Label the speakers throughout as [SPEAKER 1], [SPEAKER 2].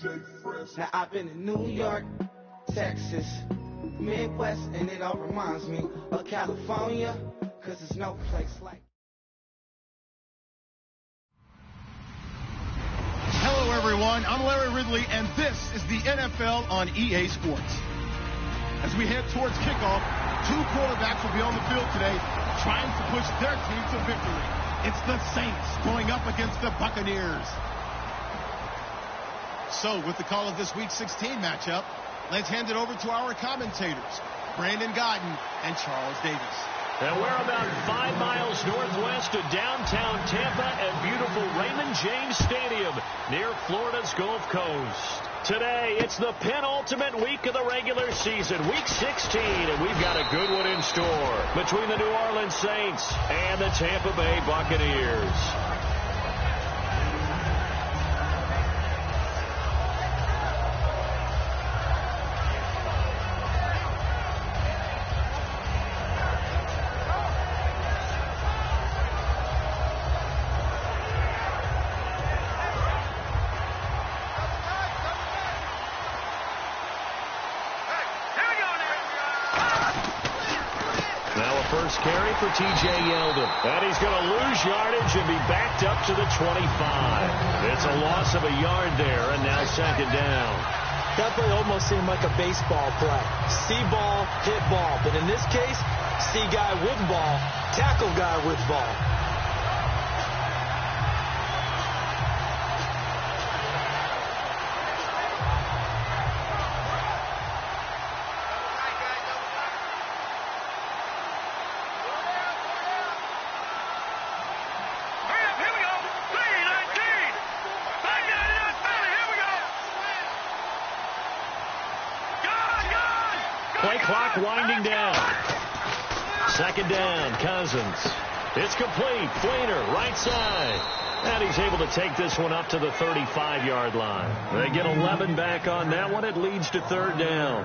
[SPEAKER 1] Now I've been in New York, Texas, Midwest, and it all reminds me of California, cause there's no place like.
[SPEAKER 2] Hello everyone, I'm Larry Ridley, and this is the NFL on EA Sports. As we head towards kickoff, two quarterbacks will be on the field today trying to push their team to victory. It's the Saints going up against the Buccaneers. So, with the call of this Week 16 matchup, let's hand it over to our commentators, Brandon Godden and Charles Davis.
[SPEAKER 3] And we're about 5 miles northwest of downtown Tampa at beautiful Raymond James Stadium near Florida's Gulf Coast. Today, it's the penultimate week of the regular season, Week 16, and we've got a good one in store between the New Orleans Saints and the Tampa Bay Buccaneers. Carry for T.J. Yeldon. And he's going to lose yardage and be backed up to the 25. It's a loss of a yard there, and now second down.
[SPEAKER 4] That play almost seemed like a baseball play. See ball, hit ball. But in this case, see guy with ball, tackle guy with ball.
[SPEAKER 3] Play clock winding down. Second down, Cousins. It's complete. Fleener, right side. And he's able to take this one up to the 35-yard line. They get 11 back on that one. It leads to third down.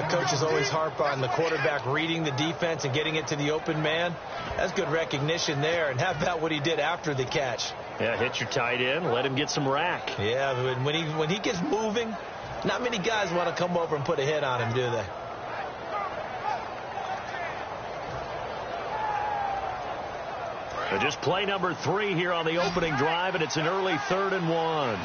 [SPEAKER 4] Coaches always harp on the quarterback reading the defense and getting it to the open man. That's good recognition there. And how about what he did after the catch?
[SPEAKER 3] Yeah, hit your tight end. Let him get some rack.
[SPEAKER 4] Yeah, when he gets moving, not many guys want to come over and put a hit on him, do they?
[SPEAKER 3] Just play number 3 here on the opening drive, and it's an early 3rd and 1.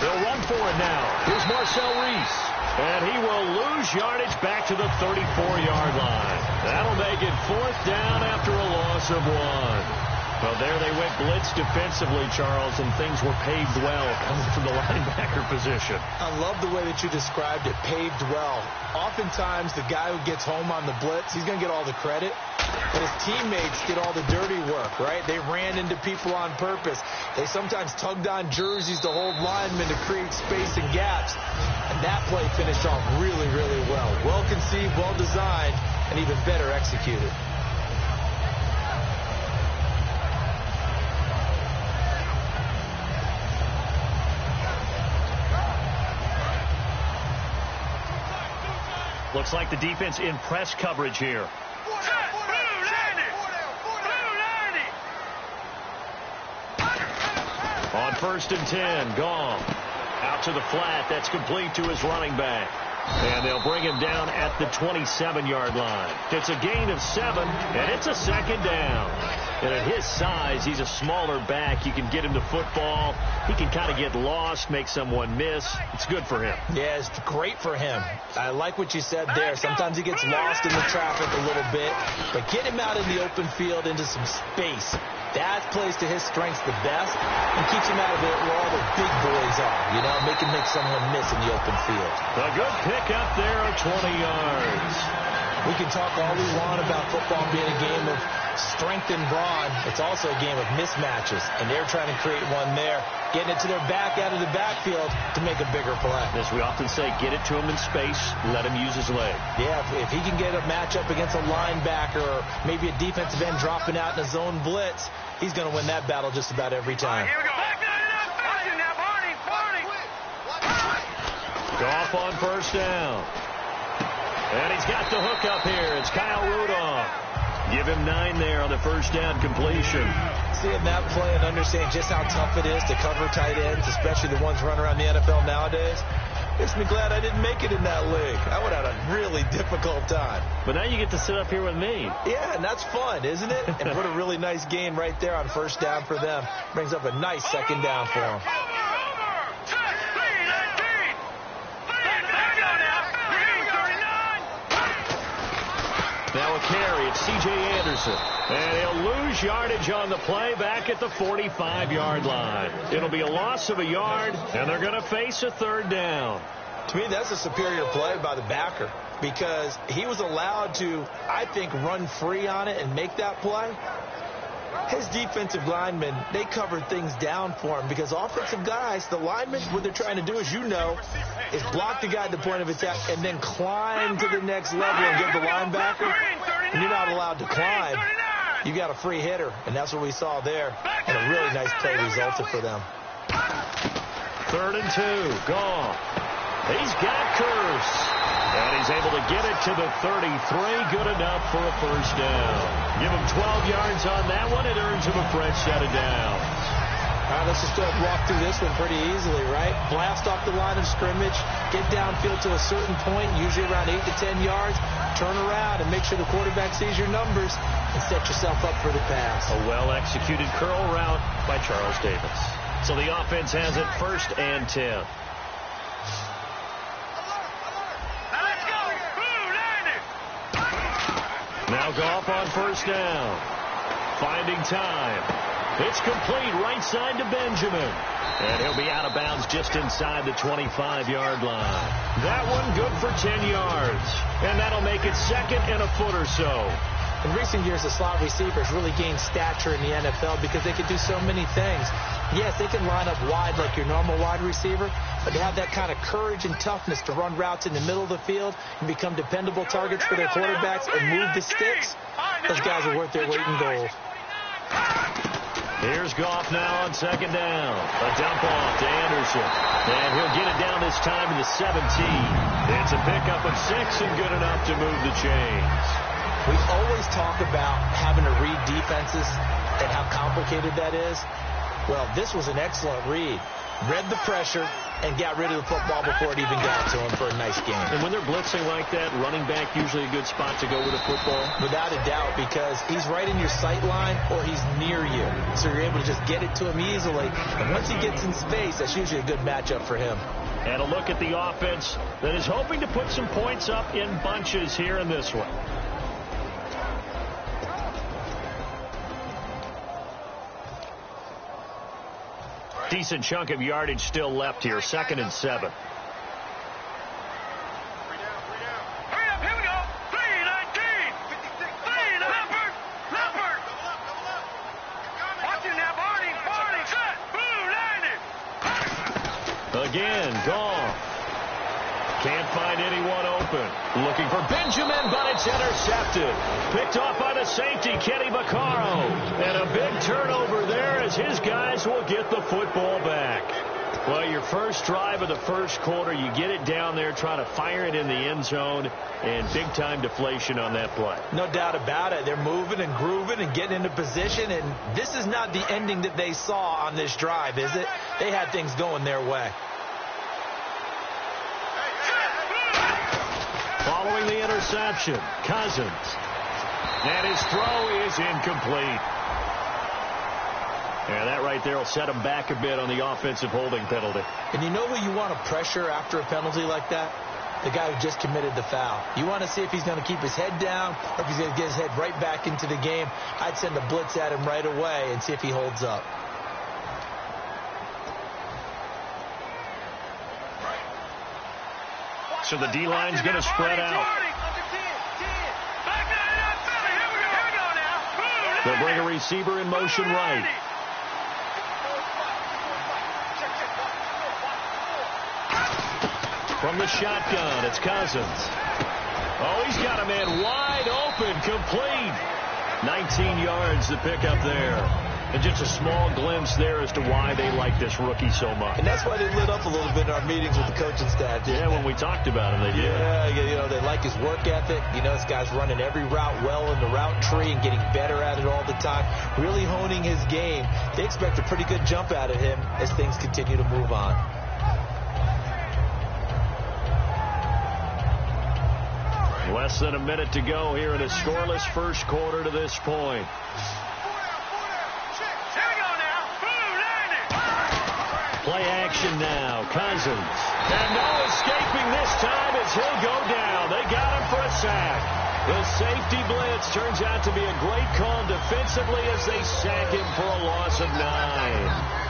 [SPEAKER 3] They'll run for it now. Here's Marcel Reese. And he will lose yardage back to the 34-yard line. That'll make it 4th down after a loss of 1. Well, there they went blitz defensively, Charles, and things were paved well coming from the linebacker position.
[SPEAKER 4] I love the way that you described it, paved well. Oftentimes, the guy who gets home on the blitz, he's going to get all the credit, but his teammates get all the dirty work, right? They ran into people on purpose. They sometimes tugged on jerseys to hold linemen to create space and gaps. And that play finished off really, really well. Well conceived, well designed, and even better executed.
[SPEAKER 3] Looks like the defense in press coverage here. On 1st and 10, Gong. Out to the flat. That's complete to his running back. And they'll bring him down at the 27-yard line. It's a gain of 7, and it's a second down. And at his size, he's a smaller back. You can get him to football. He can kind of get lost, make someone miss. It's good for him.
[SPEAKER 4] Yeah, it's great for him. I like what you said there. Sometimes he gets lost in the traffic a little bit, but get him out in the open field into some space. That plays to his strengths the best and keeps him out of it where all the big boys are, you know, make someone miss in the open field.
[SPEAKER 3] A good pick up there of 20 yards.
[SPEAKER 4] We can talk all we want about football being a game of strength and brawn. It's also a game of mismatches, and they're trying to create one there, getting it to their back out of the backfield to make a bigger play.
[SPEAKER 3] As we often say, get it to him in space, let him use his leg.
[SPEAKER 4] Yeah, if he can get a matchup against a linebacker or maybe a defensive end dropping out in a zone blitz, he's going to win that battle just about every time.
[SPEAKER 5] Here we go.
[SPEAKER 3] Goff on 1st down. And he's got the hook up here. It's Kyle Rudolph. Give him 9 there on the first down completion.
[SPEAKER 4] Seeing that play and understanding just how tough it is to cover tight ends, especially the ones running around the NFL nowadays, makes me glad I didn't make it in that league. I would have had a really difficult time.
[SPEAKER 3] But now you get to sit up here with me.
[SPEAKER 4] Yeah, and that's fun, isn't it? And what a really nice gain right there on first down for them. Brings up a nice second down for them.
[SPEAKER 3] Now a carry, it's C.J. Anderson. And he'll lose yardage on the play back at the 45-yard line. It'll be a loss of a yard, and they're going to face a third down.
[SPEAKER 4] To me, that's a superior play by the backer because he was allowed to, I think, run free on it and make that play. His defensive linemen, they covered things down for him because offensive guys, the linemen, what they're trying to do, as you know, is block the guy at the point of attack and then climb to the next level and get the linebacker. And you're not allowed to climb. You got a free hitter, and that's what we saw there. And a really nice play resulted for them.
[SPEAKER 3] 3rd and 2, gone. He's got Curse. And he's able to get it to the 33. Good enough for a first down. Give him 12 yards on that one. It earns him a fresh set of downs.
[SPEAKER 4] All right, let's just walk through this one pretty easily, right? Blast off the line of scrimmage. Get downfield to a certain point, usually around 8 to 10 yards. Turn around and make sure the quarterback sees your numbers and set yourself up for the pass.
[SPEAKER 3] A well-executed curl route by Charles Davis. So the offense has it 1st and 10. Now Goff on first down. Finding time. It's complete right side to Benjamin. And he'll be out of bounds just inside the 25-yard line. That one good for 10 yards. And that'll make it 2nd and a foot or so.
[SPEAKER 4] In recent years, the slot receivers really gained stature in the NFL because they can do so many things. Yes, they can line up wide like your normal wide receiver, but they have that kind of courage and toughness to run routes in the middle of the field and become dependable targets for their quarterbacks and move the sticks. Those guys are worth their weight in gold.
[SPEAKER 3] Here's Goff now on 2nd down. A dump off to Anderson. And he'll get it down this time to the 17. It's a pickup of 6 and good enough to move the chains.
[SPEAKER 4] We always talk about having to read defenses and how complicated that is. Well, this was an excellent read. Read the pressure and got rid of the football before it even got to him for a nice game.
[SPEAKER 3] And when they're blitzing like that, running back usually a good spot to go with a football?
[SPEAKER 4] Without a doubt, because he's right in your sight line or he's near you. So you're able to just get it to him easily. And once he gets in space, that's usually a good matchup for him.
[SPEAKER 3] And a look at the offense that is hoping to put some points up in bunches here in this one. Decent chunk of yardage still left here. 2nd and 7. Again, gone. Can't find anyone open. Looking for Benjamin, but it's intercepted. Picked off by the safety, Kenny Vaccaro. And a big turnover there as his guys will get the football back. Well, your first drive of the first quarter, you get it down there, try to fire it in the end zone, and big-time deflation on that play.
[SPEAKER 4] No doubt about it. They're moving and grooving and getting into position, and this is not the ending that they saw on this drive, is it? They had things going their way.
[SPEAKER 3] Following the interception, Cousins. And his throw is incomplete. And that right there will set him back a bit on the offensive holding penalty.
[SPEAKER 4] And you know who you want to pressure after a penalty like that? The guy who just committed the foul. You want to see if he's going to keep his head down or if he's going to get his head right back into the game. I'd send a blitz at him right away and see if he holds up.
[SPEAKER 3] So the D-line's going to spread out. They'll bring a receiver in motion right. From the shotgun, it's Cousins. Oh, he's got a man wide open, complete. 19 yards to pick up there. And just a small glimpse there as to why they like this rookie so much.
[SPEAKER 4] And that's why they lit up a little bit in our meetings with the coaching staff.
[SPEAKER 3] Yeah, when we talked about him, they did.
[SPEAKER 4] Yeah, they like his work ethic. This guy's running every route well in the route tree and getting better at it all the time, really honing his game. They expect a pretty good jump out of him as things continue to move on.
[SPEAKER 3] Less than a minute to go here in a scoreless first quarter to this point. Play action now. Cousins. And no escaping this time as he'll go down. They got him for a sack. The safety blitz turns out to be a great call defensively as they sack him for a loss of 9.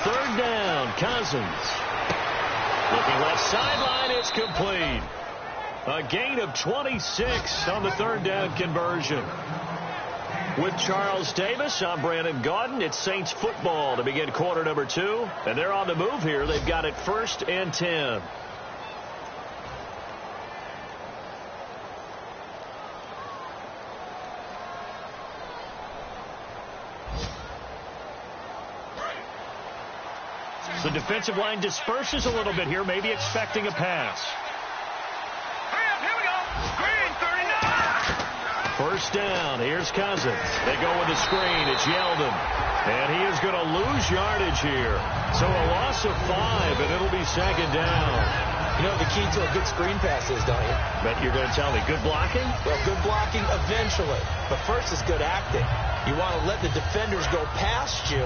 [SPEAKER 3] Third down, Cousins. Looking left sideline, it's complete. A gain of 26 on the third down conversion. With Charles Davis, I'm Brandon Gaudin. It's Saints football to begin quarter number 2. And they're on the move here. They've got it 1st and 10. The defensive line disperses a little bit here, maybe expecting a pass.
[SPEAKER 5] Here we go. Green, 39.
[SPEAKER 3] First down. Here's Cousins. They go with the screen. It's Yeldon. And he is going to lose yardage here. So a loss of 5, and it'll be 2nd down.
[SPEAKER 4] The key to a good screen pass is, don't you?
[SPEAKER 3] But you're going to tell me, good blocking?
[SPEAKER 4] Well, good blocking eventually. But first is good acting. You want to let the defenders go past you,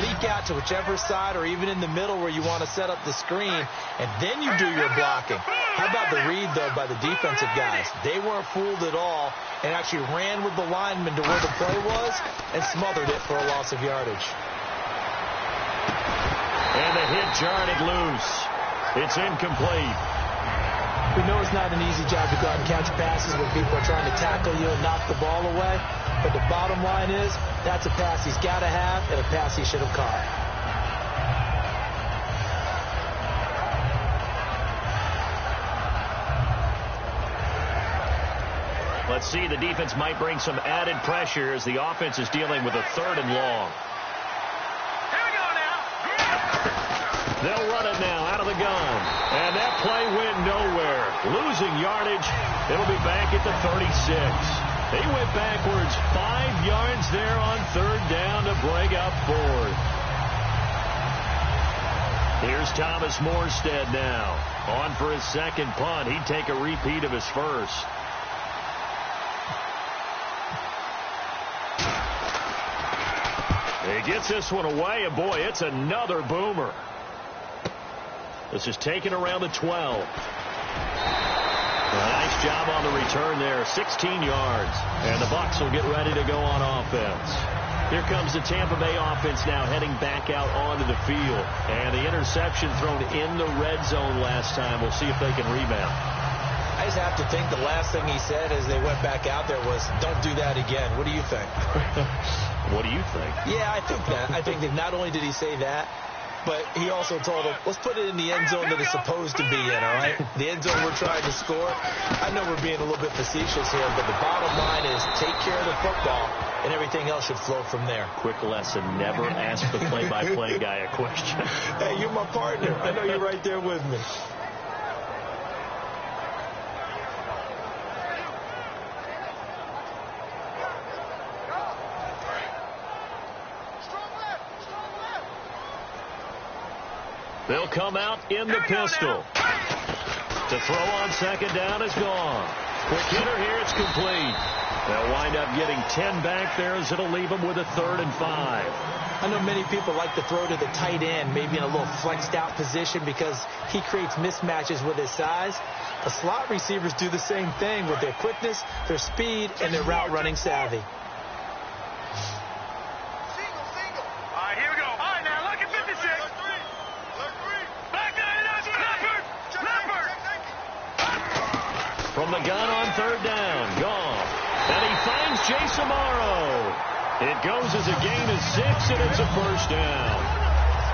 [SPEAKER 4] leak out to whichever side or even in the middle where you want to set up the screen, and then you do your blocking. How about the read, though, by the defensive guys? They weren't fooled at all and actually ran with the lineman to where the play was and smothered it for a loss of yardage.
[SPEAKER 3] And the hit jarred it loose. It's incomplete.
[SPEAKER 4] We know it's not an easy job to go out and catch passes when people are trying to tackle you and knock the ball away. But the bottom line is, that's a pass he's got to have and a pass he should have caught.
[SPEAKER 3] Let's see, the defense might bring some added pressure as the offense is dealing with a 3rd and long.
[SPEAKER 5] Here we go now.
[SPEAKER 3] They'll run it now out of the gun. And that play went nowhere. Losing yardage. It'll be back at the 36. They went backwards 5 yards there on 3rd down to bring up 4th. Here's Thomas Morstead now. On for his 2nd punt. He'd take a repeat of his 1st. He gets this one away, and boy, it's another boomer. This is taken around the 12. A nice job on the return there, 16 yards. And the Bucs will get ready to go on offense. Here comes the Tampa Bay offense now heading back out onto the field. And the interception thrown in the red zone last time. We'll see if they can rebound.
[SPEAKER 4] I just have to think the last thing he said as they went back out there was, don't do that again. What do you think?
[SPEAKER 3] What do you think?
[SPEAKER 4] Yeah, I think that. I think that not only did he say that, but he also told them, let's put it in the end zone that it's supposed to be in, all right? The end zone we're trying to score. I know we're being a little bit facetious here, but the bottom line is take care of the football, and everything else should flow from there.
[SPEAKER 3] Quick lesson, never ask the play-by-play guy a question.
[SPEAKER 4] Hey, you're my partner. I know you're right there with me.
[SPEAKER 3] They'll come out in the pistol. To throw on 2nd down is gone. Quick hitter here, it's complete. They'll wind up getting 10 back there as it'll leave them with a 3rd and 5.
[SPEAKER 4] I know many people like to throw to the tight end, maybe in a little flexed out position because he creates mismatches with his size. The slot receivers do the same thing with their quickness, their speed, and their route running savvy.
[SPEAKER 3] From the gun on third down. Goff. And he finds Jason Morrow. It goes as a gain of 6, and it's a first down.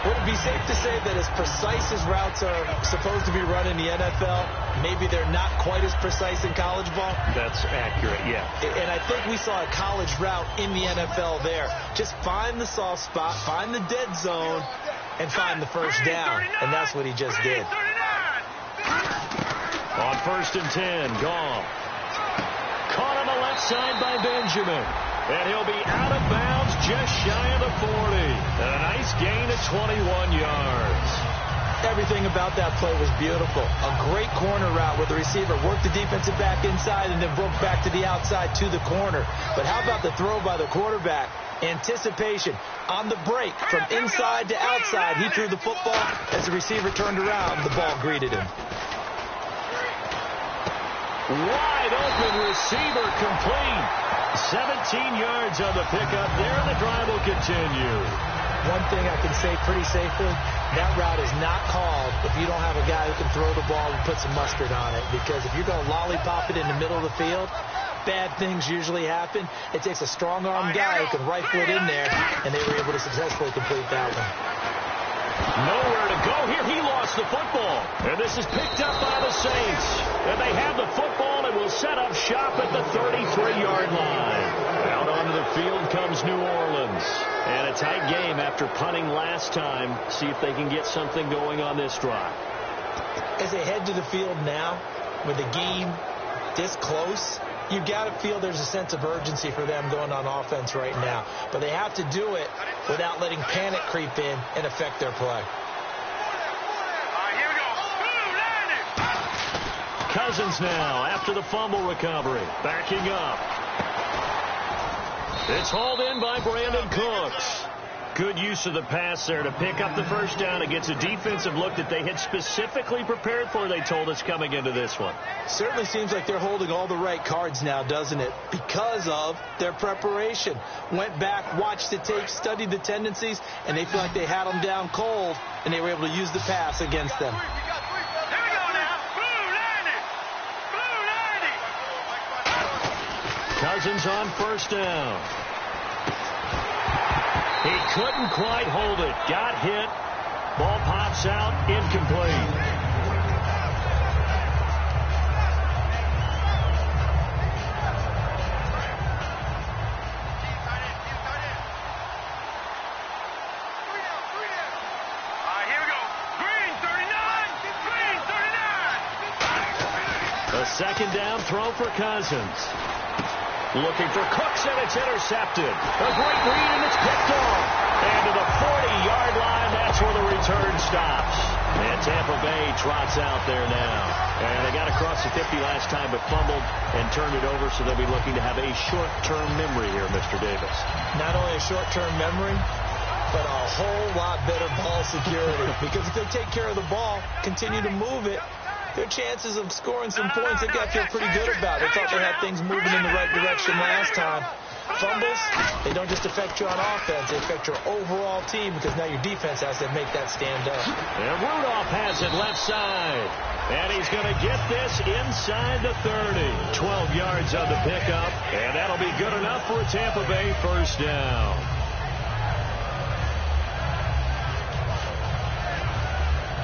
[SPEAKER 4] Would it be safe to say that as precise as routes are supposed to be run in the NFL, maybe they're not quite as precise in college ball?
[SPEAKER 3] That's accurate, yeah.
[SPEAKER 4] And I think we saw a college route in the NFL there. Just find the soft spot, find the dead zone, and find the first down. And that's what he just did.
[SPEAKER 3] On 1st and 10, Goff. Caught on the left side by Benjamin. And he'll be out of bounds just shy of the 40. And a nice gain of 21 yards.
[SPEAKER 4] Everything about that play was beautiful. A great corner route where the receiver worked the defensive back inside and then broke back to the outside to the corner. But how about the throw by the quarterback? Anticipation on the break from inside to outside. He threw the football. As the receiver turned around, the ball greeted him.
[SPEAKER 3] Wide open receiver complete. 17 yards on the pickup there, and the drive will continue.
[SPEAKER 4] One thing I can say pretty safely, that route is not called if you don't have a guy who can throw the ball and put some mustard on it. Because if you're going to lollipop it in the middle of the field, bad things usually happen. It takes a strong-arm guy who can rifle it in there, and they were able to successfully complete that one.
[SPEAKER 3] Nowhere to go here. He lost the football. And this is picked up by the Saints. And they have the football and will set up shop at the 33-yard line. Out onto the field comes New Orleans. And a tight game after punting last time. See if they can get something going on this drive.
[SPEAKER 4] As they head to the field now, with the game this close, you've got to feel there's a sense of urgency for them going on offense right now. But they have to do it without letting panic creep in and affect their play.
[SPEAKER 5] Here we go.
[SPEAKER 3] Cousins now after the fumble recovery. Backing up. It's hauled in by Brandon Cooks. Good use of the pass there to pick up the first down against a defensive look that they had specifically prepared for, they told us, coming into this one.
[SPEAKER 4] Certainly seems like they're holding all the right cards now, doesn't it? Because of their preparation. Went back, watched the tape, studied the tendencies, and they feel like they had them down cold, and they were able to use the pass against them.
[SPEAKER 5] Here we go now. Blue 90.
[SPEAKER 3] Cousins on first down. He couldn't quite hold it. Got hit. Ball pops out. Incomplete.
[SPEAKER 5] Here we go. Green 39. Green 39.
[SPEAKER 3] A second down throw for Cousins. Looking for Cooks, and it's intercepted. A great read, and it's picked off. And to the 40-yard line, that's where the return stops. And Tampa Bay trots out there now. And they got across the 50 last time, but fumbled and turned it over, so they'll be looking to have a short-term memory here, Mr. Davis.
[SPEAKER 4] Not only a short-term memory, but a whole lot better ball security. Because if they take care of the ball, continue to move it, their chances of scoring some points, they've got to feel pretty good about. They thought they had things moving in the right direction last time. Fumbles, they don't just affect you on offense, they affect your overall team because now your defense has to make that stand up.
[SPEAKER 3] And Rudolph has it left side. And he's going to get this inside the 30. 12 yards on the pickup, and that'll be good enough for a Tampa Bay first down.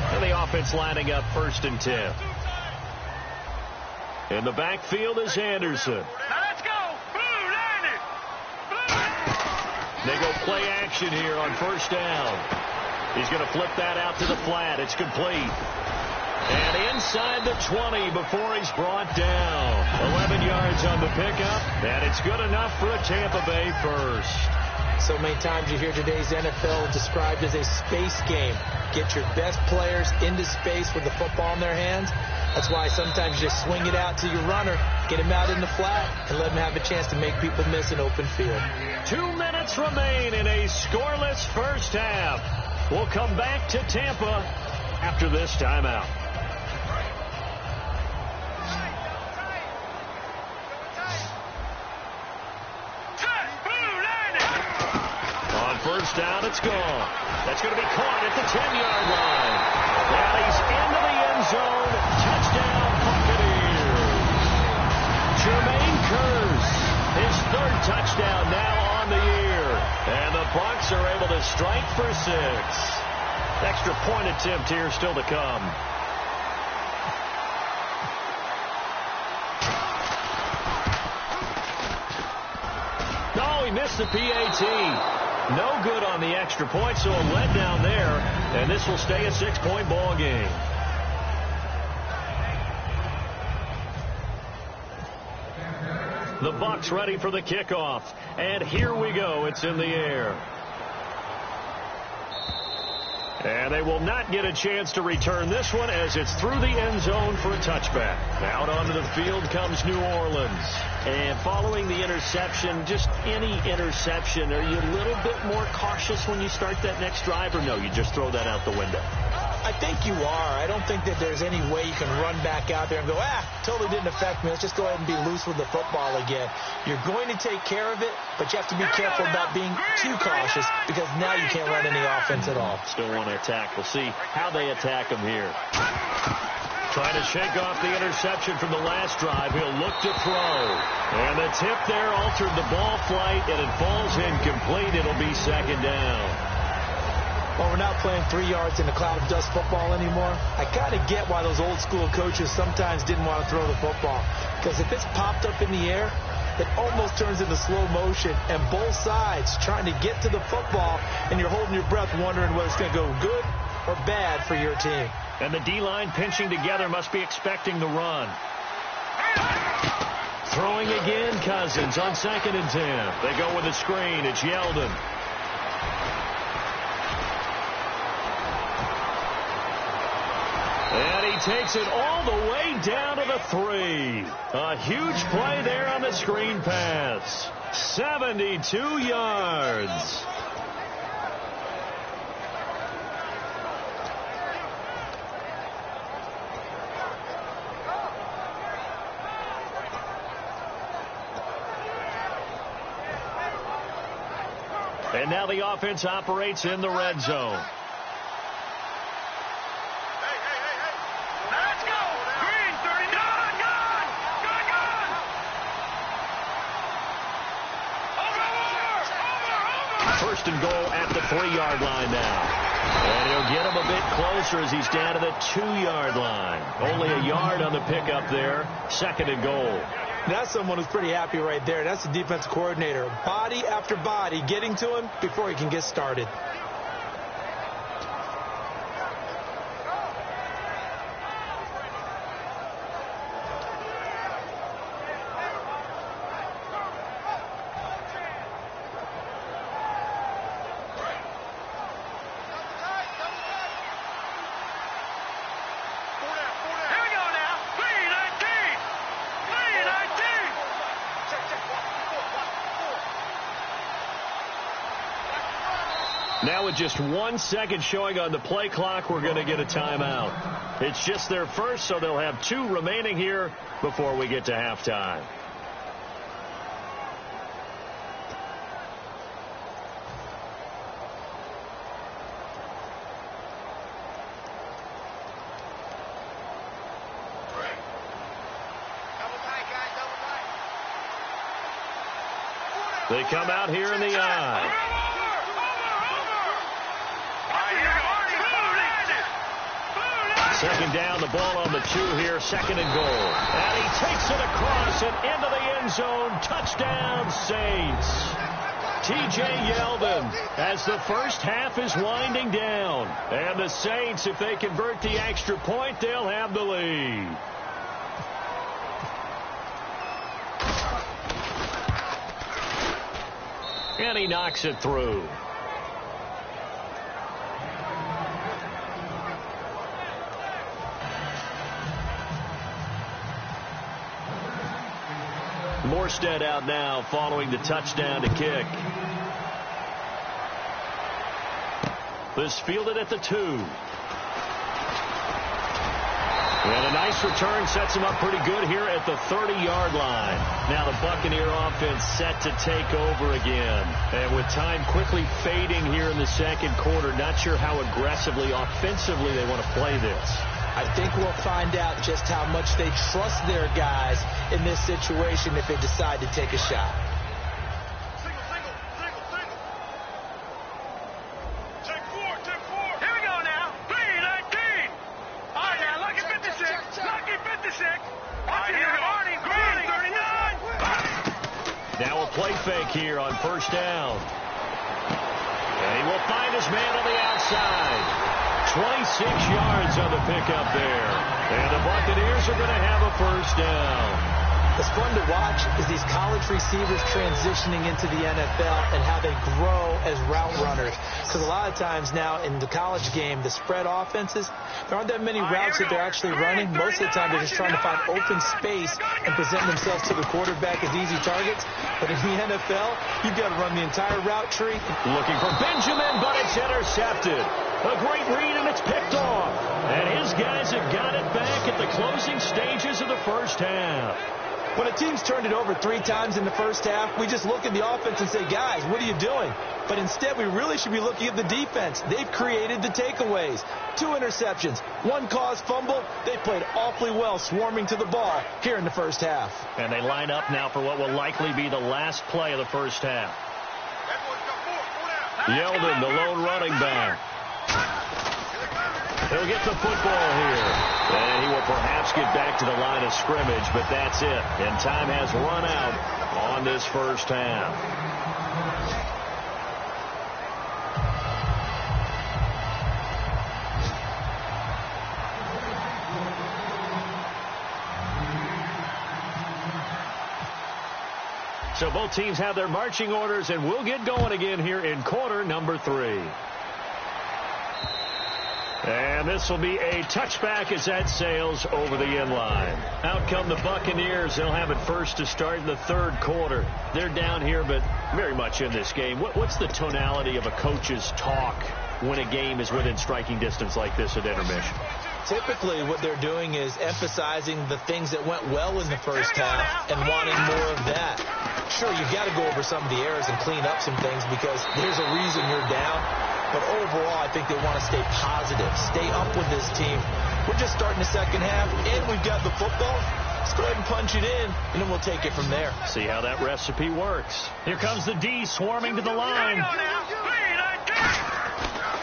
[SPEAKER 3] And the offense lining up 1st and 10. In the backfield is Anderson.
[SPEAKER 5] Now let's go. Blue 90.
[SPEAKER 3] They go play action here on first down. He's going to flip that out to the flat. It's complete. And inside the 20 before he's brought down. 11 yards on the pickup, and it's good enough for a Tampa Bay first.
[SPEAKER 4] So many times you hear today's NFL described as a space game. Get your best players into space with the football in their hands. That's why sometimes you just swing it out to your runner, get him out in the flat, and let him have a chance to make people miss an open field.
[SPEAKER 3] 2 minutes remain in a scoreless first half. We'll come back to Tampa after this timeout. First down, it's gone. That's going to be caught at the 10-yard line. And he's into the end zone. Touchdown, Buccaneers. touchdown now on the year. And the Bucs are able to strike for 6. Extra point attempt here still to come. Oh, he missed the PAT. No good on the extra point, so a letdown there. And this will stay a 6-point ball game. The Bucs ready for the kickoff. And here we go. It's in the air. And they will not get a chance to return this one as it's through the end zone for a touchback. Out onto the field comes New Orleans. And following the interception, just any interception, are you a little bit more cautious when you start that next drive, or no, you just throw that out the window?
[SPEAKER 4] I think you are. I don't think that there's any way you can run back out there and go, totally didn't affect me. Let's just go ahead and be loose with the football again. You're going to take care of it, but you have to be careful about being too cautious because now you can't run any offense at all.
[SPEAKER 3] Still want to attack. We'll see how they attack him here. Trying to shake off the interception from the last drive. He'll look to throw. And the tip there altered the ball flight, and it falls incomplete. It'll be second down.
[SPEAKER 4] Well, we're not playing 3 yards in a cloud of dust football anymore. I kind of get why those old school coaches sometimes didn't want to throw the football. Because if it's popped up in the air, it almost turns into slow motion. And both sides trying to get to the football, and you're holding your breath wondering whether it's going to go good or bad for your team.
[SPEAKER 3] And the D-line pinching together must be expecting the run. Throwing again, Cousins on 2nd and 10. They go with a screen. It's Yeldon. And he takes it all the way down to the 3. A huge play there on the screen pass. 72 yards. And now the offense operates in the red zone.
[SPEAKER 5] Let's go! Green, 39, gone! Over!
[SPEAKER 3] First and goal at the 3-yard line now. And he'll get him a bit closer as he's down to the 2-yard line. Only a yard on the pickup there. 2nd and goal.
[SPEAKER 4] That's someone who's pretty happy right there. That's the defense coordinator. Body after body getting to him before he can get started.
[SPEAKER 3] Now with just 1 second showing on the play clock, we're going to get a timeout. It's just their first, so they'll have 2 remaining here before we get to halftime. They come out here in the eye. Second down, the ball on the 2 here, 2nd and goal. And he takes it across and into the end zone. Touchdown, Saints. T.J. Yeldon as the first half is winding down. And the Saints, if they convert the extra point, they'll have the lead. And he knocks it through. Morstead out now following the touchdown to kick. This fielded at the 2. And a nice return sets him up pretty good here at the 30-yard line. Now the Buccaneer offense set to take over again. And with time quickly fading here in the second quarter, not sure how aggressively, offensively they want to play this.
[SPEAKER 4] I think we'll find out just how much they trust their guys in this situation if they decide to take a shot.
[SPEAKER 5] sick. Here we go. Green, 39.
[SPEAKER 3] Now a play fake here on first down. And he will find his man on the outside. 26 yards on the pickup there. And the Buccaneers are going to have a first down.
[SPEAKER 4] It's fun to watch is these college receivers transitioning into the NFL and how they grow as route runners. Because a lot of times now in the college game, the spread offenses, there aren't that many routes that they're actually running. Most of the time, they're just trying to find open space and present themselves to the quarterback as easy targets. But in the NFL, you've got to run the entire route tree.
[SPEAKER 3] Looking for Benjamin, but it's intercepted. A great read, and it's picked off. And his guys have got it back at the closing stages of the first half.
[SPEAKER 4] When a team's turned it over 3 times in the first half, we just look at the offense and say, guys, what are you doing? But instead, we really should be looking at the defense. They've created the takeaways. 2 interceptions, 1 caused fumble. They played awfully well swarming to the ball here in the first half.
[SPEAKER 3] And they line up now for what will likely be the last play of the first half. Yeldon, the lone running back. He'll get the football here. And he will perhaps get back to the line of scrimmage, but that's it. And time has run out on this first half. So both teams have their marching orders, and we'll get going again here in quarter number 3. And this will be a touchback as that sails over the end line. Out come the Buccaneers. They'll have it first to start in the third quarter. They're down here, but very much in this game. What's the tonality of a coach's talk when a game is within striking distance like this at intermission?
[SPEAKER 4] Typically, what they're doing is emphasizing the things that went well in the first half and wanting more of that. Sure, you've got to go over some of the errors and clean up some things because there's a reason you're down. But overall, I think they want to stay positive, stay up with this team. We're just starting the second half, and we've got the football. Let's go ahead and punch it in, and then we'll take it from there.
[SPEAKER 3] See how that recipe works. Here comes the D swarming to the line.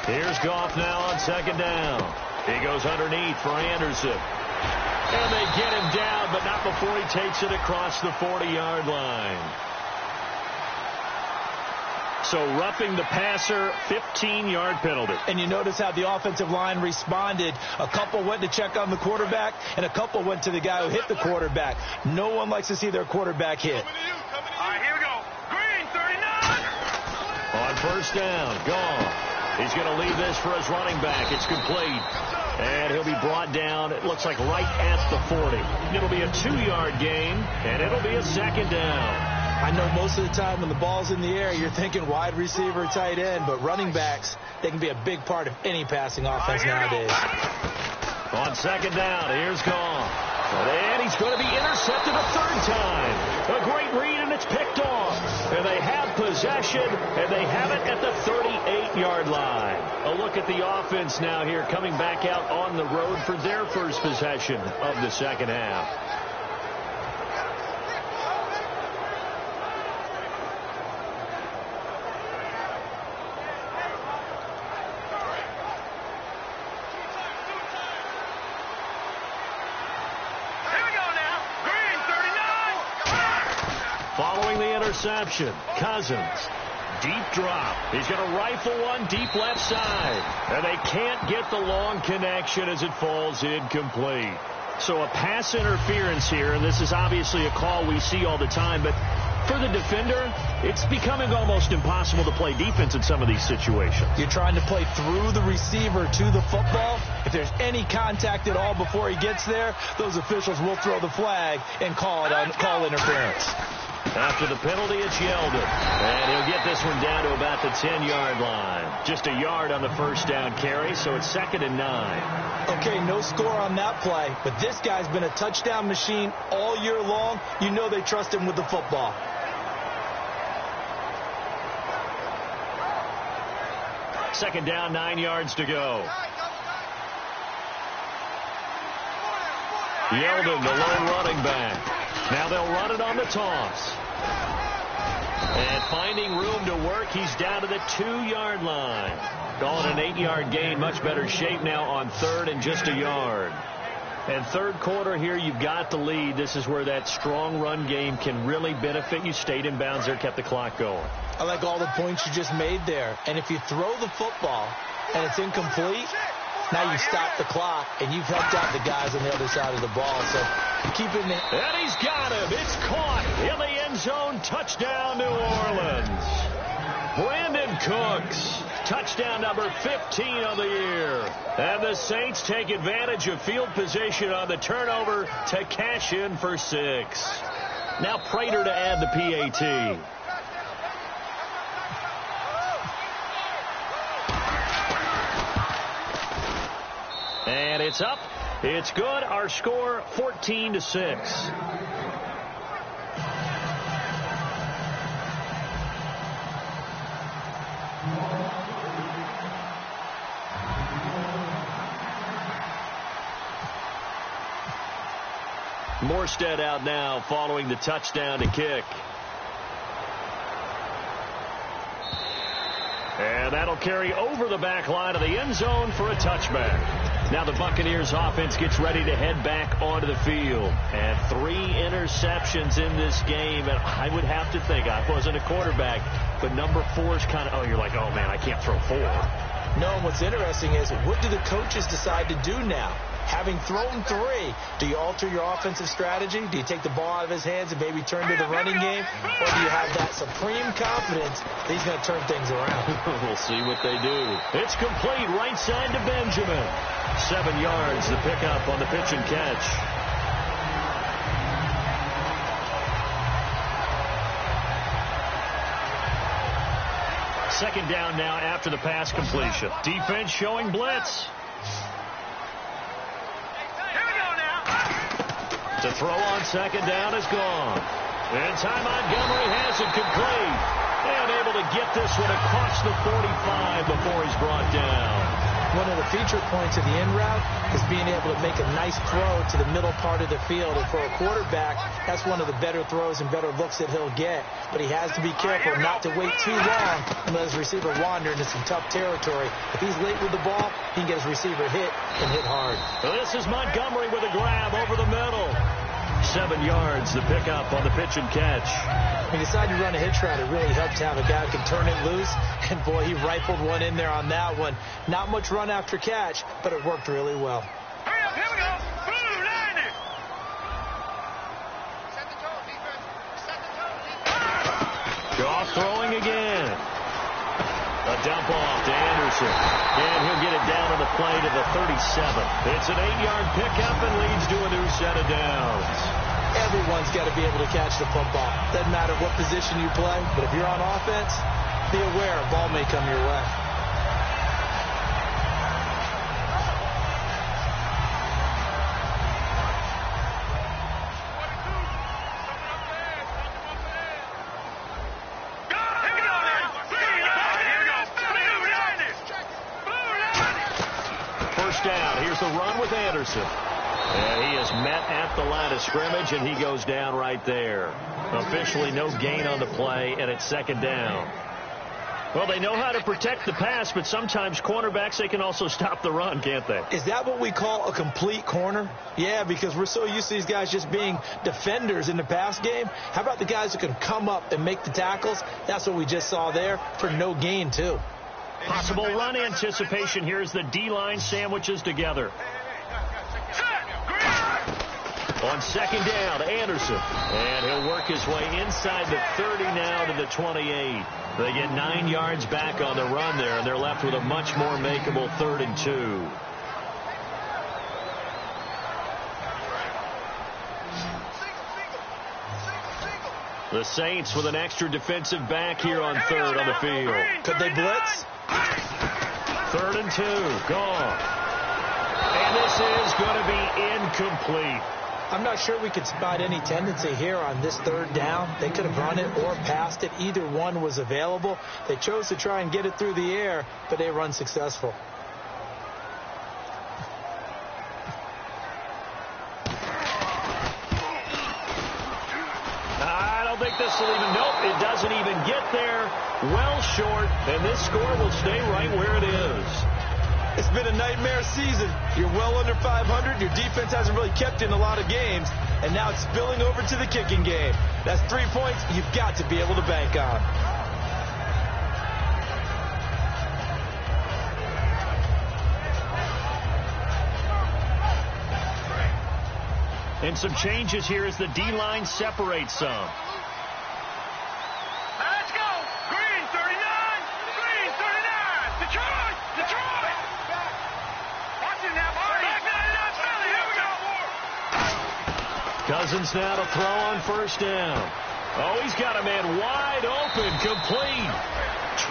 [SPEAKER 3] Here's Goff now on second down. He goes underneath for Anderson. And they get him down, but not before he takes it across the 40-yard line. So roughing the passer, 15-yard penalty.
[SPEAKER 4] And you notice how the offensive line responded. A couple went to check on the quarterback, and a couple went to the guy who hit the quarterback. No one likes to see their quarterback hit.
[SPEAKER 5] All right, here we go. Green, 39.
[SPEAKER 3] On first down, gone. He's going to leave this for his running back. It's complete. And he'll be brought down, it looks like right at the 40. It'll be a 2-yard gain, and it'll be a second down.
[SPEAKER 4] I know most of the time when the ball's in the air, you're thinking wide receiver, tight end, but running backs, they can be a big part of any passing offense nowadays.
[SPEAKER 3] On second down, here's Goff. And he's going to be intercepted a third time. A great read, and it's picked off. And they have possession, and they have it at the 38-yard line. A look at the offense now here, coming back out on the road for their first possession of the second half. Following the interception, Cousins, deep drop. He's going to rifle one deep left side. And they can't get the long connection as it falls incomplete. So a pass interference here, and this is obviously a call we see all the time, but for the defender, it's becoming almost impossible to play defense in some of these situations.
[SPEAKER 4] You're trying to play through the receiver to the football. If there's any contact at all before he gets there, those officials will throw the flag and call interference.
[SPEAKER 3] After the penalty, it's Yeldon. And he'll get this one down to about the 10-yard line. Just a yard on the first down carry, so it's 2nd and 9.
[SPEAKER 4] Okay, no score on that play, but this guy's been a touchdown machine all year long. You know they trust him with the football.
[SPEAKER 3] Second down, 9 yards to go. Yeldon, the lone running back. Now they'll run it on the toss. And finding room to work, he's down to the 2-yard line. Calling an 8-yard gain, much better shape now on 3rd and just a yard. And third quarter here, you've got the lead. This is where that strong run game can really benefit you. Stayed in bounds there, kept the clock going.
[SPEAKER 4] I like all the points you just made there. And if you throw the football and it's incomplete, now you stop the clock and you've helped out the guys on the other side of the ball. So keep it in the...
[SPEAKER 3] And he's got him. It's caught in the end zone. Touchdown, New Orleans. Brandon Cooks. Touchdown number 15 of the year. And the Saints take advantage of field position on the turnover to cash in for 6. Now Prater to add the PAT. And it's up. It's good. Our score 14-6. Morstead out now following the touchdown to kick. And that'll carry over the back line of the end zone for a touchback. Now the Buccaneers offense gets ready to head back onto the field. And 3 interceptions in this game. And I would have to think, I wasn't a quarterback, but number 4 is kind of, oh, you're like, oh, man, I can't throw 4.
[SPEAKER 4] No, and what's interesting is, what do the coaches decide to do now? Having thrown 3, do you alter your offensive strategy? Do you take the ball out of his hands and maybe turn to the running game? Or do you have that supreme confidence that he's going to turn things around?
[SPEAKER 3] We'll see what they do. It's complete right side to Benjamin. 7 yards, the pickup on the pitch and catch. Second down now after the pass completion. Defense showing blitz. To throw on second down is gone. And Ty Montgomery has it complete. And able to get this one across the 45 before he's brought down.
[SPEAKER 4] One of the feature points of the in route is being able to make a nice throw to the middle part of the field. And for a quarterback, that's one of the better throws and better looks that he'll get. But he has to be careful not to wait too long and let his receiver wander into some tough territory. If he's late with the ball, he can get his receiver hit and hit hard.
[SPEAKER 3] This is Montgomery with a grab over the middle. 7 yards, the pickup on the pitch and catch.
[SPEAKER 4] When you decide to run a hitch route, it really helps to have a guy who can turn it loose. And, boy, he rifled one in there on that one. Not much run after catch, but it worked really well.
[SPEAKER 5] Hurry up, here we go. Blue, 90. Set the tone, defense. Set the tone, defense.
[SPEAKER 3] Goff throwing again. A dump off to Anderson. And he'll get it down on the play to the 37. It's an 8-yard pickup and leads to a new set of downs.
[SPEAKER 4] Everyone's got to be able to catch the football. Doesn't matter what position you play, but if you're on offense, be aware a ball may come your way.
[SPEAKER 3] Anderson. And he is met at the line of scrimmage, and he goes down right there. Officially no gain on the play, and it's second down. Well, they know how to protect the pass, but sometimes cornerbacks, they can also stop the run, can't they?
[SPEAKER 4] Is that what we call a complete corner? Yeah, because we're so used to these guys just being defenders in the pass game. How about the guys who can come up and make the tackles? That's what we just saw there for no gain, too.
[SPEAKER 3] Possible run anticipation here as the D-line sandwiches together. On second down, Anderson. And he'll work his way inside the 30 now to the 28. They get 9 yards back on the run there, and they're left with a much more makeable 3rd and 2. The Saints with an extra defensive back here on 3rd on the field.
[SPEAKER 4] Could they blitz?
[SPEAKER 3] 3rd and 2, gone. And this is going to be incomplete.
[SPEAKER 4] I'm not sure we could spot any tendency here on this 3rd down. They could have run it or passed it. Either one was available. They chose to try and get it through the air, but they run successful.
[SPEAKER 3] I don't think this will even, nope, it doesn't even get there. Well short, and this score will stay right where it is.
[SPEAKER 4] It's been a nightmare season. You're well under 500. Your defense hasn't really kept you in a lot of games. And now it's spilling over to the kicking game. That's 3 points you've got to be able to bank on.
[SPEAKER 3] And some changes here as the D-line separates some.
[SPEAKER 5] Let's go. Green 39. Green 39. Detroit. Detroit. Watch it now, boy. Back 99 Philly. Here we go.
[SPEAKER 3] Cousins now to throw on first down. Oh, he's got a man wide open, complete.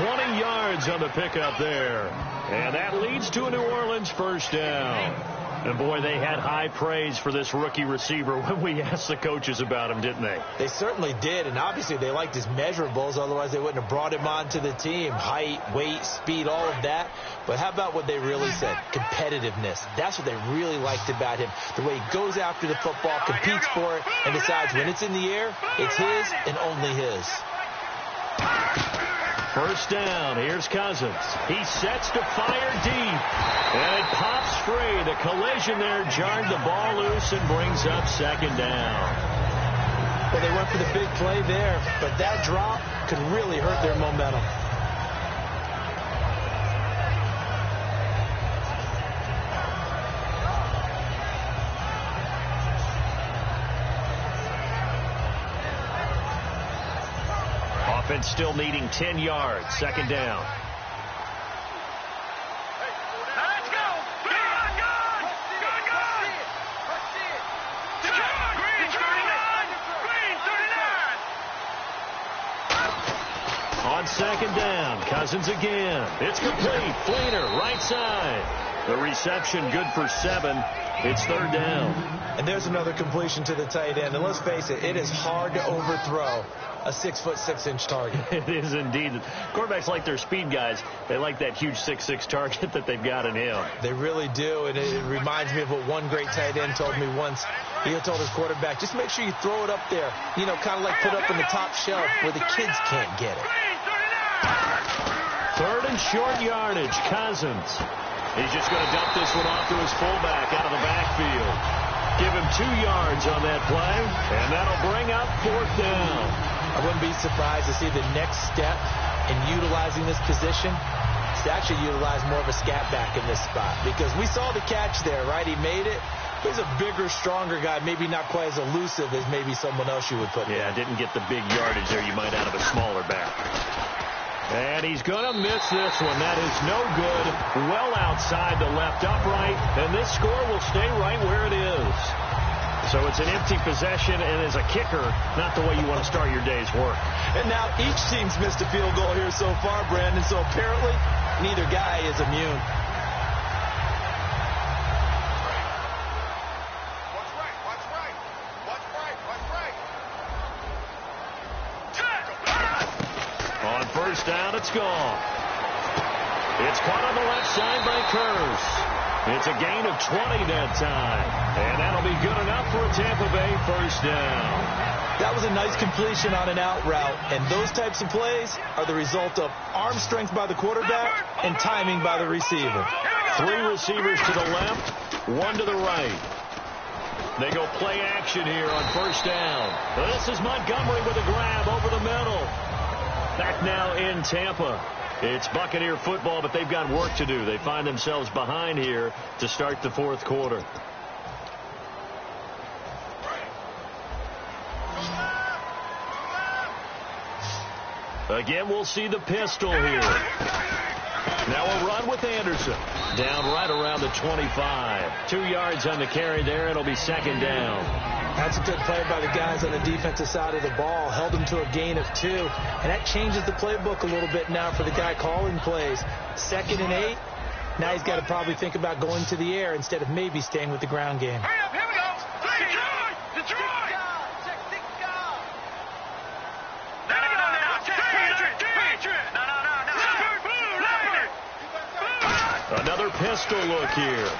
[SPEAKER 3] 20 yards on the pickup there. And that leads to a New Orleans first down. And, boy, they had high praise for this rookie receiver when we asked the coaches about him, didn't they?
[SPEAKER 4] They certainly did, and obviously they liked his measurables. Otherwise, they wouldn't have brought him onto the team. Height, weight, speed, all of that. But how about what they really said? Competitiveness. That's what they really liked about him. The way he goes after the football, competes for it, and decides when it's in the air, it's his and only his.
[SPEAKER 3] First down. Here's Cousins. He sets to fire deep. And it pops free. The collision there jarred the ball loose and brings up second down.
[SPEAKER 4] Well, they went for the big play there, but that drop could really hurt their momentum.
[SPEAKER 3] Offense still needing 10 yards. Second down.
[SPEAKER 5] Let's go. Good. Detroit. Green 39. Green 39.
[SPEAKER 3] On second down, Cousins again. It's complete. Fleener, right side. The reception good for 7. It's third down.
[SPEAKER 4] And there's another completion to the tight end. And let's face it, it is hard to overthrow a 6'6" target.
[SPEAKER 3] It is indeed. Quarterbacks like their speed guys. They like that huge 6'6" target that they've got in him.
[SPEAKER 4] They really do, and it reminds me of what one great tight end told me once. He told his quarterback, just make sure you throw it up there, you know, kind of like put up in the top shelf where the kids can't get it.
[SPEAKER 3] Third and short yardage, Cousins. He's just going to dump this one off to his fullback out of the backfield. Give him 2 yards on that play, and that'll bring up fourth down.
[SPEAKER 4] I wouldn't be surprised to see the next step in utilizing this position is to actually utilize more of a scat back in this spot, because we saw the catch there, right? He made it. He's a bigger, stronger guy, maybe not quite as elusive as maybe someone else you would put in.
[SPEAKER 3] Yeah, didn't get the big yardage there you might out of a smaller back. And he's going to miss this one. That is no good. Well outside the left upright, and this score will stay right where it is. So it's an empty possession, and as a kicker, not the way you want to start your day's work.
[SPEAKER 4] And now each team's missed a field goal here so far, Brandon, so apparently neither guy is immune.
[SPEAKER 3] On first down, it's gone. It's caught on the left side by Curse. It's a gain of 20 that time. And that'll be good enough for a Tampa Bay first down.
[SPEAKER 4] That was a nice completion on an out route. And those types of plays are the result of arm strength by the quarterback and timing by the receiver.
[SPEAKER 3] 3 receivers to the left, 1 to the right. They go play action here on first down. This is Montgomery with a grab over the middle. Back now in Tampa. It's Buccaneer football, but they've got work to do. They find themselves behind here to start the fourth quarter. Again, we'll see the pistol here. Now a run with Anderson. Down right around the 25. 2 yards on the carry there. It'll be second down.
[SPEAKER 4] That's a good play by the guys on the defensive side of the ball. Held them to a gain of 2. And that changes the playbook a little bit now for the guy calling plays. 2nd and 8. Now he's got to probably think about going to the air instead of maybe staying with the ground game.
[SPEAKER 5] Hurry up, here we go. Detroit! Detroit!
[SPEAKER 3] Another pistol look here.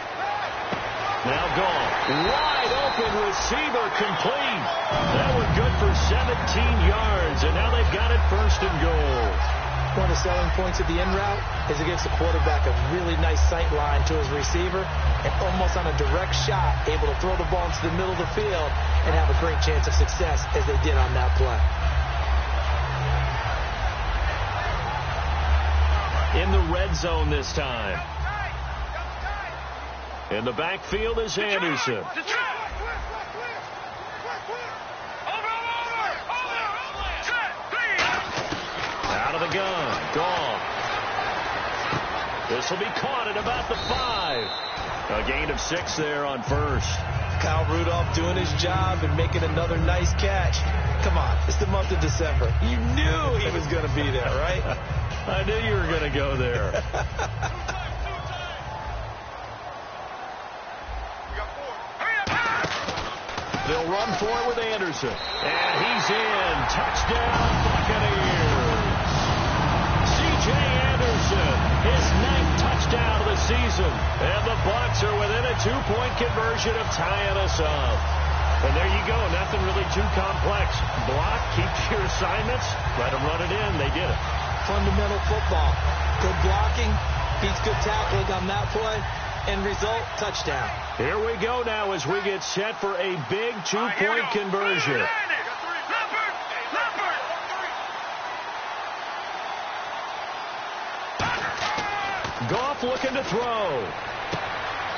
[SPEAKER 3] Now gone. Wide open receiver complete. That was good for 17 yards, and now they've got it first and goal.
[SPEAKER 4] one of the selling points of the in route is it gives the quarterback a really nice sight line to his receiver and almost on a direct shot able to throw the ball into the middle of the field and have a great chance of success as they did on that play.
[SPEAKER 3] In the red zone this time. In the backfield is Anderson. Out of the gun. Gone. This will be caught at about the 5. A gain of 6 there on first.
[SPEAKER 4] Kyle Rudolph doing his job and making another nice catch. Come on, it's the month of December. You knew he was going to be there, right?
[SPEAKER 3] I knew you were going to go there. They'll run for it with Anderson. And he's in. Touchdown, Buccaneers. C.J. Anderson, his 9th touchdown of the season. And the Bucs are within a 2-point conversion of tying us up. And there you go. Nothing really too complex. Block, keep your assignments, let them run it in. They did it.
[SPEAKER 4] Fundamental football. Good blocking, beats good tackling on that play. End result, touchdown.
[SPEAKER 3] Here we go now as we get set for a big 2-point conversion. Goff looking to throw.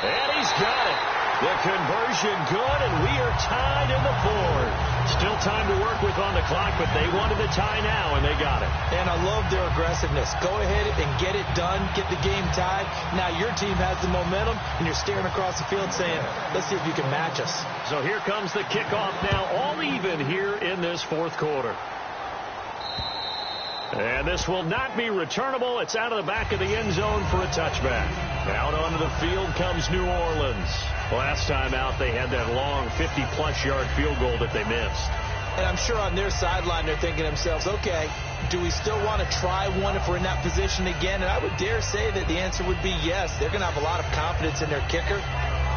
[SPEAKER 3] And he's got it. The conversion good, and we are tied in the 4th. Still time to work with on the clock, but they wanted the tie now, and they got it.
[SPEAKER 4] And I love their aggressiveness. Go ahead and get it done, get the game tied. Now your team has the momentum, and you're staring across the field saying, let's see if you can match us.
[SPEAKER 3] So here comes the kickoff now, all even here in this 4th quarter. And this will not be returnable. It's out of the back of the end zone for a touchback. Out onto the field comes New Orleans. Last time out, they had that long 50-plus yard field goal that they missed.
[SPEAKER 4] And I'm sure on their sideline, they're thinking to themselves, okay, do we still want to try one if we're in that position again? And I would dare say that the answer would be yes. They're going to have a lot of confidence in their kicker.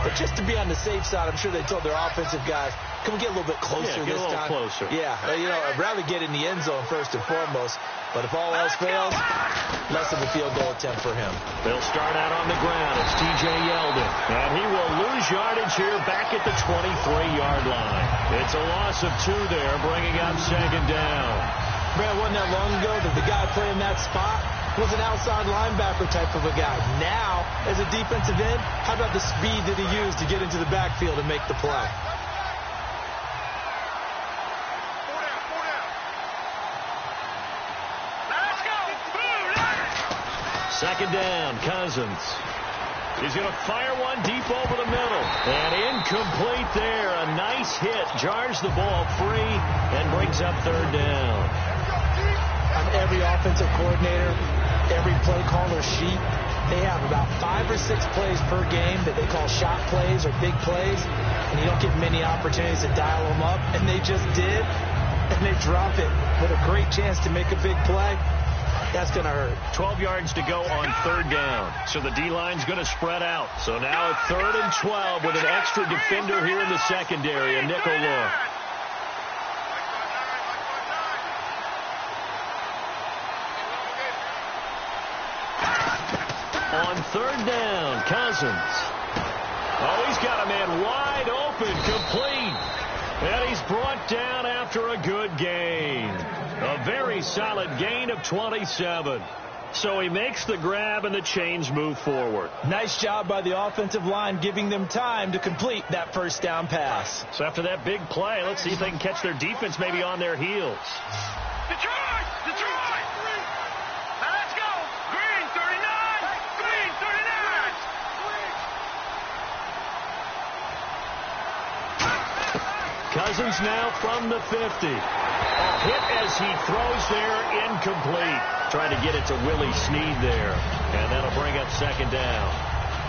[SPEAKER 4] But just to be on the safe side, I'm sure they told their offensive guys, can we get a little bit closer this time?
[SPEAKER 3] Closer.
[SPEAKER 4] Yeah, I'd rather get in the end zone first and foremost. But if all else fails, less of a field goal attempt for him.
[SPEAKER 3] They'll start out on the ground. It's T.J. Yeldon. And he will lose yardage here back at the 23-yard line. It's a loss of 2 there, bringing up 2nd down.
[SPEAKER 4] Brad, wasn't that long ago that the guy playing that spot was an outside linebacker type of a guy. Now, as a defensive end, how about the speed that he used to get into the backfield and make the play?
[SPEAKER 3] Second down, Cousins. He's going to fire one deep over the middle. And incomplete there. A nice hit. Jars the ball free and brings up 3rd down.
[SPEAKER 4] On every offensive coordinator, every play caller sheet, they have about 5 or 6 plays per game that they call shot plays or big plays. And you don't get many opportunities to dial them up. And they just did. And they drop it with a great chance to make a big play. That's going to hurt.
[SPEAKER 3] 12 yards to go on 3rd down. So the D-line's going to spread out. So now 3rd and 12 with an extra defender here in the secondary, a nickel look. On 3rd down, Cousins. Oh, he's got a man wide open, complete. And he's brought down after a good gain. A very solid gain of 27. So he makes the grab and the chains move forward.
[SPEAKER 4] Nice job by the offensive line giving them time to complete that 1st down pass.
[SPEAKER 3] So after that big play, let's see if they can catch their defense maybe on their heels.
[SPEAKER 5] Detroit! Detroit! Now let's go! Green 39! Green 39!
[SPEAKER 3] Cousins now from the 50. Hit as he throws there, incomplete. Trying to get it to Willie Snead there. And that'll bring up 2nd down.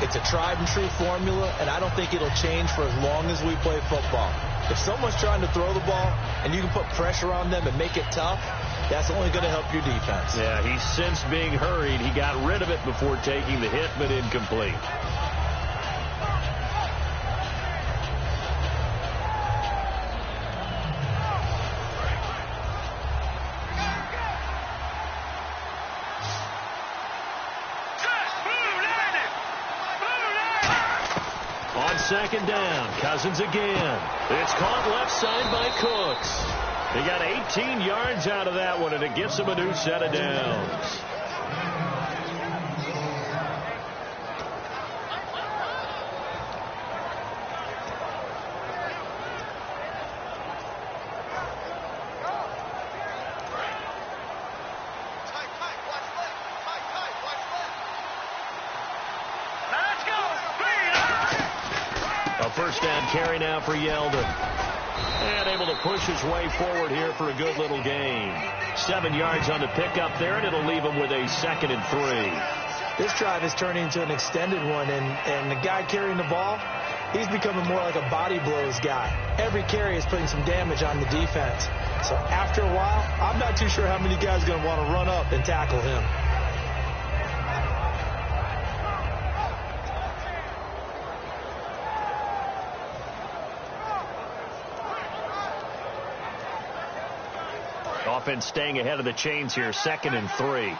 [SPEAKER 4] It's a tried and true formula, and I don't think it'll change for as long as we play football. If someone's trying to throw the ball and you can put pressure on them and make it tough, that's only going to help your defense.
[SPEAKER 3] Yeah, he's since being hurried. He got rid of it before taking the hit, but incomplete. second down. Cousins again. It's caught left side by Cooks. He got 18 yards out of that one, and it gets him a new set of downs. First down carry now for Yeldon. And able to push his way forward here for a good little gain. 7 yards on the pickup there, and it'll leave him with a 2nd and 3.
[SPEAKER 4] This drive is turning into an extended one, and the guy carrying the ball, he's becoming more like a body blows guy. Every carry is putting some damage on the defense. So after a while, I'm not too sure how many guys are going to want to run up and tackle him.
[SPEAKER 3] Offense staying ahead of the chains here, 2nd and 3.
[SPEAKER 5] Let's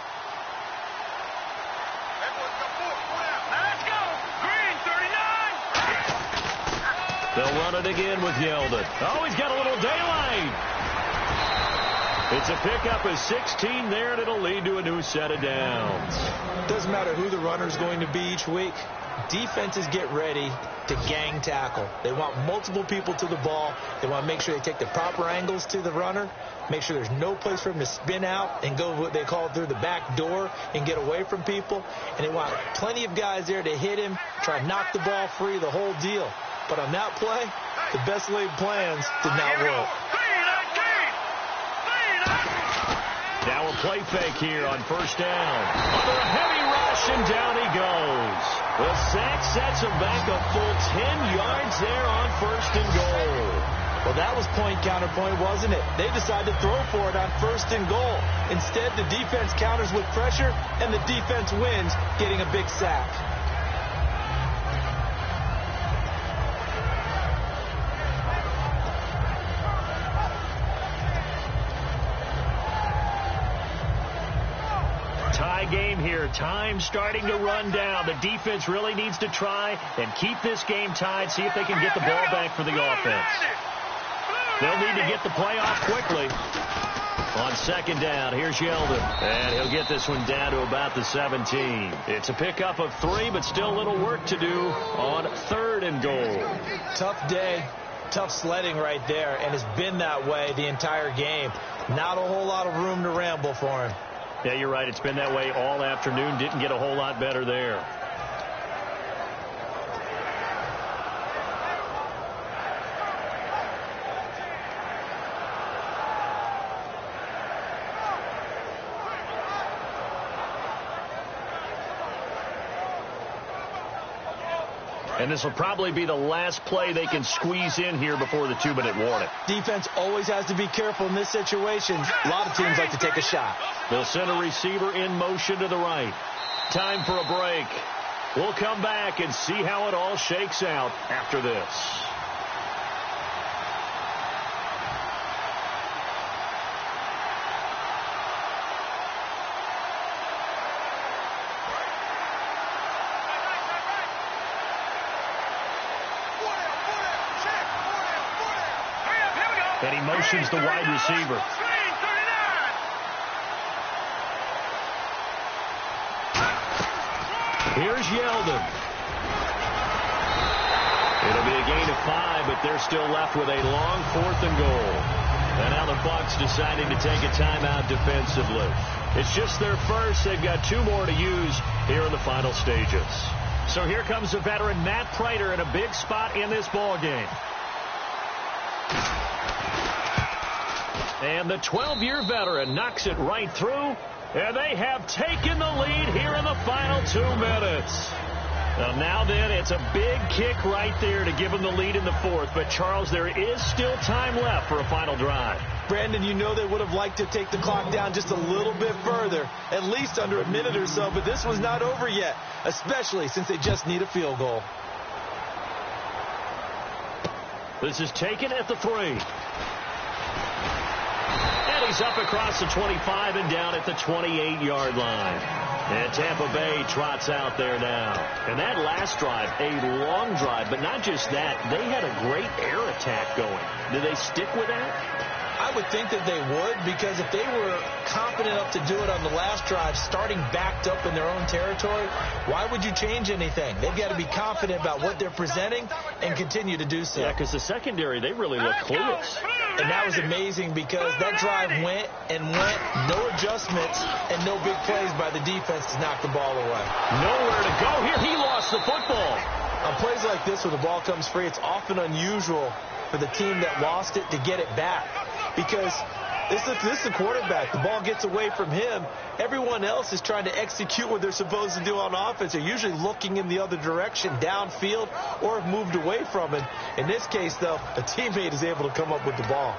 [SPEAKER 5] go. Green, 39.
[SPEAKER 3] They'll run it again with Yeldon. Oh, he's got a little daylight. It's a pickup of 16 there, and it'll lead to a new set of downs.
[SPEAKER 4] Doesn't matter who the runner is going to be each week. Defenses get ready to gang tackle. They want multiple people to the ball. They want to make sure they take the proper angles to the runner, make sure there's no place for him to spin out and go what they call through the back door and get away from people. And they want plenty of guys there to hit him, try to knock the ball free, the whole deal. But on that play, the best laid plans did not work.
[SPEAKER 3] Now a play fake here on first down. Under a heavy rush, and down he goes. The sack sets him back a full 10 yards there on 1st and goal.
[SPEAKER 4] Well, that was point counterpoint, wasn't it? They decided to throw for it on 1st and goal. Instead, the defense counters with pressure, and the defense wins, getting a big sack.
[SPEAKER 3] Game here. Time starting to run down. The defense really needs to try and keep this game tied, see if they can get the ball back for the offense. They'll need to get the play off quickly. On 2nd down, here's Yeldon. And he'll get this one down to about the 17. It's a pickup of 3, but still a little work to do on 3rd and goal.
[SPEAKER 4] Tough day. Tough sledding right there, and it's been that way the entire game. Not a whole lot of room to ramble for him.
[SPEAKER 3] Yeah, you're right. It's been that way all afternoon. Didn't get a whole lot better there. And this will probably be the last play they can squeeze in here before the 2-minute warning.
[SPEAKER 4] Defense always has to be careful in this situation. A lot of teams like to take a shot.
[SPEAKER 3] They'll send a receiver in motion to the right. Time for a break. We'll come back and see how it all shakes out after this. And he motions the wide receiver. Here's Yeldon. It'll be a gain of 5, but they're still left with a long 4th and goal. And now the Bucs deciding to take a timeout defensively. It's just their first. They've got 2 more to use here in the final stages. So here comes the veteran Matt Prater in a big spot in this ball game. And the 12-year veteran knocks it right through, and they have taken the lead here in the final 2 minutes. Now then, it's a big kick right there to give them the lead in the 4th. But, Charles, there is still time left for a final drive.
[SPEAKER 4] Brandon, you know they would have liked to take the clock down just a little bit further, at least under a minute or so, but this was not over yet, especially since they just need a field goal. This is taken at the 3.
[SPEAKER 3] He He's up across the 25 and down at the 28-yard line. And Tampa Bay trots out there now. And that last drive, a long drive, but not just that. They had a great air attack going. Do they stick with that?
[SPEAKER 4] I would think that they would, because if they were confident enough to do it on the last drive, starting backed up in their own territory, why would you change anything? They've got to be confident about what they're presenting and continue to do so.
[SPEAKER 3] Yeah, because the secondary, they really look clueless.
[SPEAKER 4] And that was amazing, because that drive went and went, no adjustments, and no big plays by the defense to knock the ball away.
[SPEAKER 3] Nowhere to go here. He lost the football.
[SPEAKER 4] On plays like this where the ball comes free, it's often unusual for the team that lost it to get it back, because this is the quarterback. The ball gets away from him. Everyone else is trying to execute what they're supposed to do on offense. They're usually looking in the other direction, downfield, or have moved away from it. In this case, though, a teammate is able to come up with the ball.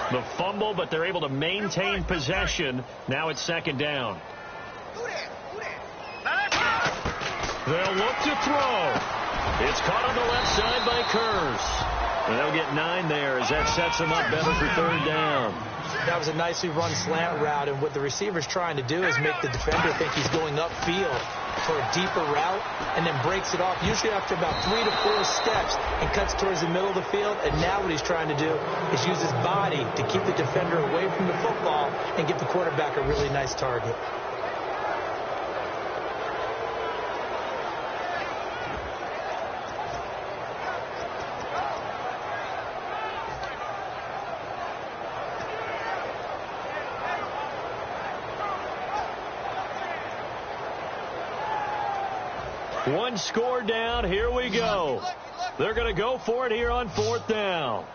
[SPEAKER 3] The fumble, but they're able to maintain possession. Now it's second down. They'll look to throw. It's caught on the left side by Kurz. And they'll get 9 there as that sets them up better for third down.
[SPEAKER 4] That was a nicely run slant route, and what the receiver's trying to do is make the defender think he's going upfield for a deeper route, and then breaks it off, usually after about 3 to 4 steps, and cuts towards the middle of the field. And now what he's trying to do is use his body to keep the defender away from the football and give the quarterback a really nice target.
[SPEAKER 3] One score down. Here we go. They're going to go for it here on fourth down.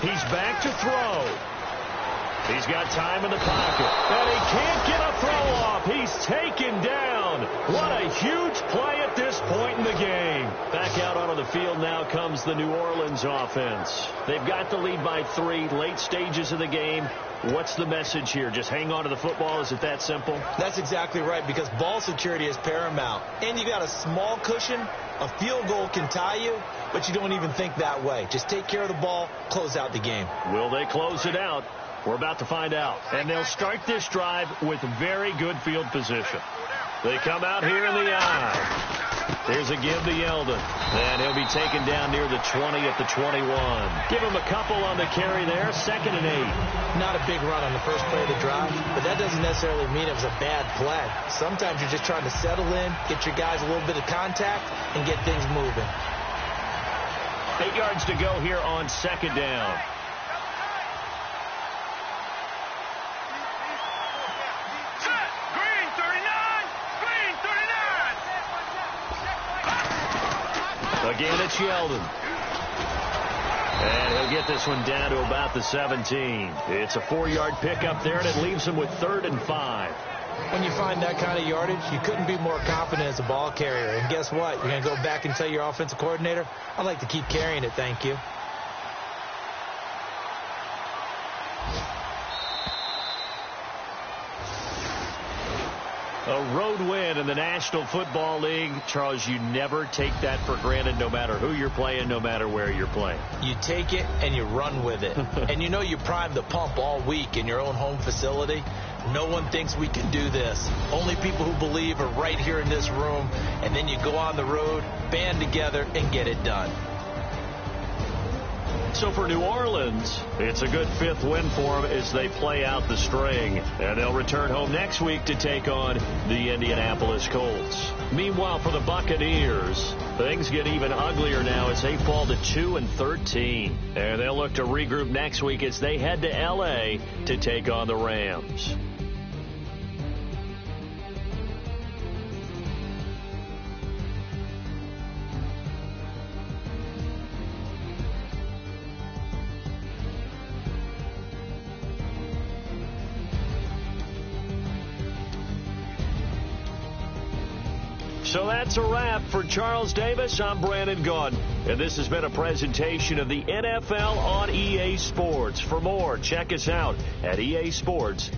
[SPEAKER 3] He's back to throw. He's got time in the pocket. And he can't get a throw off. He's taken down. What a huge play at this point in the game. Back out onto the field now comes the New Orleans offense. They've got the lead by 3, late stages of the game. What's the message here? Just hang on to the football? Is it that simple?
[SPEAKER 4] That's exactly right, because ball security is paramount. And you got a small cushion. A field goal can tie you, but you don't even think that way. Just take care of the ball, close out the game.
[SPEAKER 3] Will they close it out? We're about to find out. And they'll start this drive with very good field position. They come out here in the eye. There's a give to Yeldon. And he'll be taken down near the 20 at the 21. Give him a couple on the carry there. 2nd and 8.
[SPEAKER 4] Not a big run on the first play of the drive, but that doesn't necessarily mean it was a bad play. Sometimes you're just trying to settle in, get your guys a little bit of contact, and get things moving.
[SPEAKER 3] 8 yards to go here on 2nd down. Again, it's Yeldon. And he'll get this one down to about the 17. It's a 4-yard pickup there, and it leaves him with 3rd and 5.
[SPEAKER 4] When you find that kind of yardage, you couldn't be more confident as a ball carrier. And guess what? You're going to go back and tell your offensive coordinator, I'd like to keep carrying it, thank you.
[SPEAKER 3] A road win in the National Football League. Charles, you never take that for granted, no matter who you're playing, no matter where you're playing.
[SPEAKER 4] You take it and you run with it. And you know you primed the pump all week in your own home facility. No one thinks we can do this. Only people who believe are right here in this room. And then you go on the road, band together, and get it done.
[SPEAKER 3] So for New Orleans, it's a good 5th win for them as they play out the string. And they'll return home next week to take on the Indianapolis Colts. Meanwhile, for the Buccaneers, things get even uglier now as they fall to 2-13. And they'll look to regroup next week as they head to L.A. to take on the Rams. So that's a wrap. For Charles Davis, I'm Brandon Gaudin. And this has been a presentation of the NFL on EA Sports. For more, check us out at EA Sports.